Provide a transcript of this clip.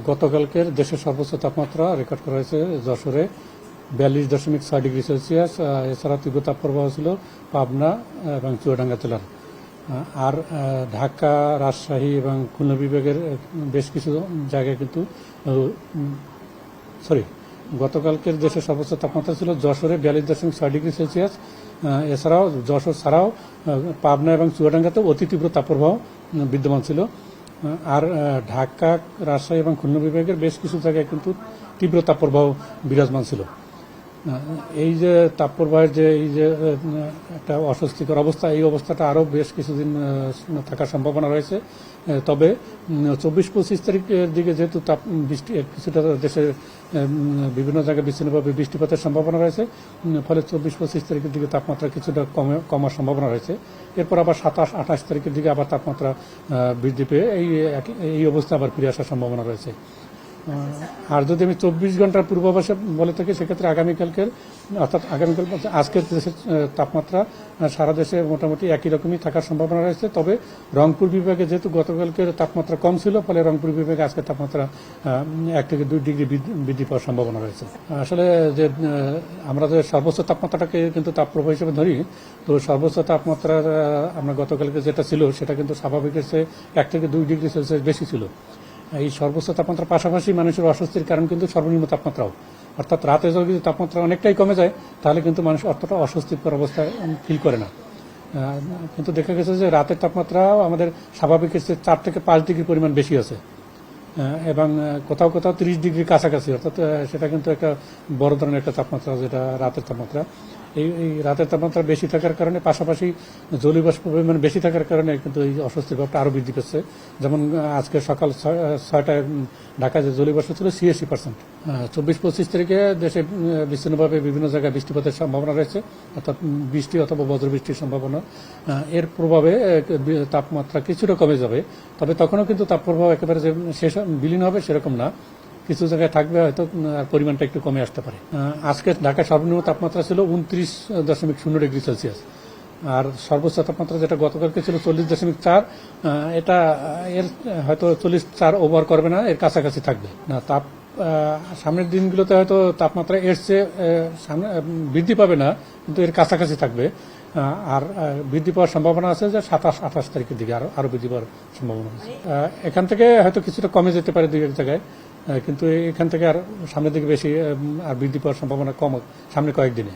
গতকালকের দেশের সর্বোচ্চ তাপমাত্রা রেকর্ড করা হয়েছে যশোরে 42.6 ডিগ্রি সেলসিয়াস। এছাড়া তীব্র তাপপ্রবাহ ছিল পাবনা এবং চুয়াডাঙ্গা জেলার। আর ঢাকা, রাজশাহী এবং খুলনা বিভাগের বেশ কিছু জায়গায় কিন্তু গতকালকের দেশের সর্বোচ্চ তাপমাত্রা ছিল যশোরে 42.6 ডিগ্রি সেলসিয়াস। এছাড়াও যশোর ছাড়াও পাবনা এবং চুয়াডাঙ্গাতেও অতি তীব্র তাপপ্রবাহ বিদ্যমান ছিল। আর ঢাকা, রাজশাহী এবং খুলনা বিভাগের বেশ কিছু জায়গায় কিন্তু তীব্র তাপপ্রবাহ বিরাজমান ছিল। এই যে তাপপ্রবাহের যে এই যে একটা অস্বস্তিকর অবস্থা, এই অবস্থাটা আরও বেশ কিছুদিন থাকার সম্ভাবনা রয়েছে। তবে 24-25 তারিখের দিকে যেহেতু বৃষ্টি কিছুটা দেশের বিভিন্ন জায়গায় বিচ্ছিন্নভাবে বৃষ্টিপাতের সম্ভাবনা রয়েছে, ফলে 24-25 তারিখের দিকে তাপমাত্রা কিছুটা কমার সম্ভাবনা রয়েছে। এরপর আবার 27-28 তারিখের দিকে আবার তাপমাত্রা বৃদ্ধি পেয়ে এই অবস্থা আবার ফিরে আসার সম্ভাবনা রয়েছে। আর যদি আমি 24 ঘন্টার পূর্বাভাসে বলে থাকি, সেক্ষেত্রে আগামীকাল আজকের দেশের তাপমাত্রা সারা দেশে মোটামুটি একই রকমই থাকার সম্ভাবনা রয়েছে। তবে রংপুর বিভাগে যেহেতু গতকালকের তাপমাত্রা কম ছিল, ফলে রংপুর বিভাগে আজকের তাপমাত্রা 1 থেকে 2 ডিগ্রি বৃদ্ধি পাওয়ার সম্ভাবনা রয়েছে। আসলে যে আমরা যে সর্বোচ্চ তাপমাত্রাটাকে কিন্তু তাপপ্রবাহ হিসেবে ধরি, তো সর্বোচ্চ তাপমাত্রা আমরা গতকালকে যেটা ছিল সেটা কিন্তু স্বাভাবিকের চেয়ে 1 থেকে 2 ডিগ্রি সেলসিয়াস বেশি ছিল। এই সর্বোচ্চ তাপমাত্রার পাশাপাশি মানুষের অস্বস্তির কারণ কিন্তু সর্বনিম্ন তাপমাত্রাও, অর্থাৎ রাতে যদি তাপমাত্রা অনেকটাই কমে যায় তাহলে কিন্তু মানুষ অতটা অস্বস্তিকর অবস্থায় ফিল করে না। কিন্তু দেখা গেছে যে রাতের তাপমাত্রাও আমাদের স্বাভাবিকের চেয়ে 4 থেকে 5 ডিগ্রি পরিমাণ বেশি আছে এবং কোথাও কোথাও 30 ডিগ্রি কাছাকাছি, অর্থাৎ সেটা কিন্তু একটা বড় ধরনের একটা তাপমাত্রা, যেটা রাতের তাপমাত্রা। এই রাতের তাপমাত্রা বেশি থাকার কারণে পাশাপাশি জলীয়বাষ্প পরিমাণ বেশি থাকার কারণে কিন্তু এই অস্বস্তির ভাবটা আরও বৃদ্ধি পেয়েছে। যেমন আজকে সকাল 6টায় ঢাকায় যে জলীয়বাষ্প ছিল 86%। 24-25 তারিখে দেশে বিচ্ছিন্নভাবে বিভিন্ন জায়গায় বৃষ্টিপাতের সম্ভাবনা রয়েছে, অর্থাৎ বৃষ্টি অথবা বজ্রবৃষ্টির সম্ভাবনা। এর প্রভাবে তাপমাত্রা কিছুটা কমে যাবে, তবে তখনও কিন্তু তাপপ্রবাহ একেবারে যে শেষ বিলীন হবে সেরকম না, কিছু জায়গায় থাকবে, হয়তো পরিমাণটা একটু কমে আসতে পারে। আজকে ঢাকার সর্বনিম্ন তাপমাত্রা ছিল 29.0 ডিগ্রি সেলসিয়াস। আর সর্বোচ্চ তাপমাত্রা যেটা গতকালকে ছিল 40.4, এটা এর হয়তো 44 ওভার করবে না, এর কাছাকাছি থাকবে না। সামনের দিনগুলোতে হয়তো তাপমাত্রা এর চেয়ে সামনে বৃদ্ধি পাবে না, কিন্তু এর কাছাকাছি থাকবে। আর বৃদ্ধি পাওয়ার সম্ভাবনা আছে যে 27-28 তারিখের দিকে আরো বৃদ্ধি পাওয়ার সম্ভাবনা আছে। এখান থেকে হয়তো কিছুটা কমে যেতে পারে 2-1 জায়গায়, কিন্তু এখান থেকে আর সামনের দিকে বেশি আর বৃদ্ধি পাওয়ার সম্ভাবনা কম সামনে কয়েকদিনে।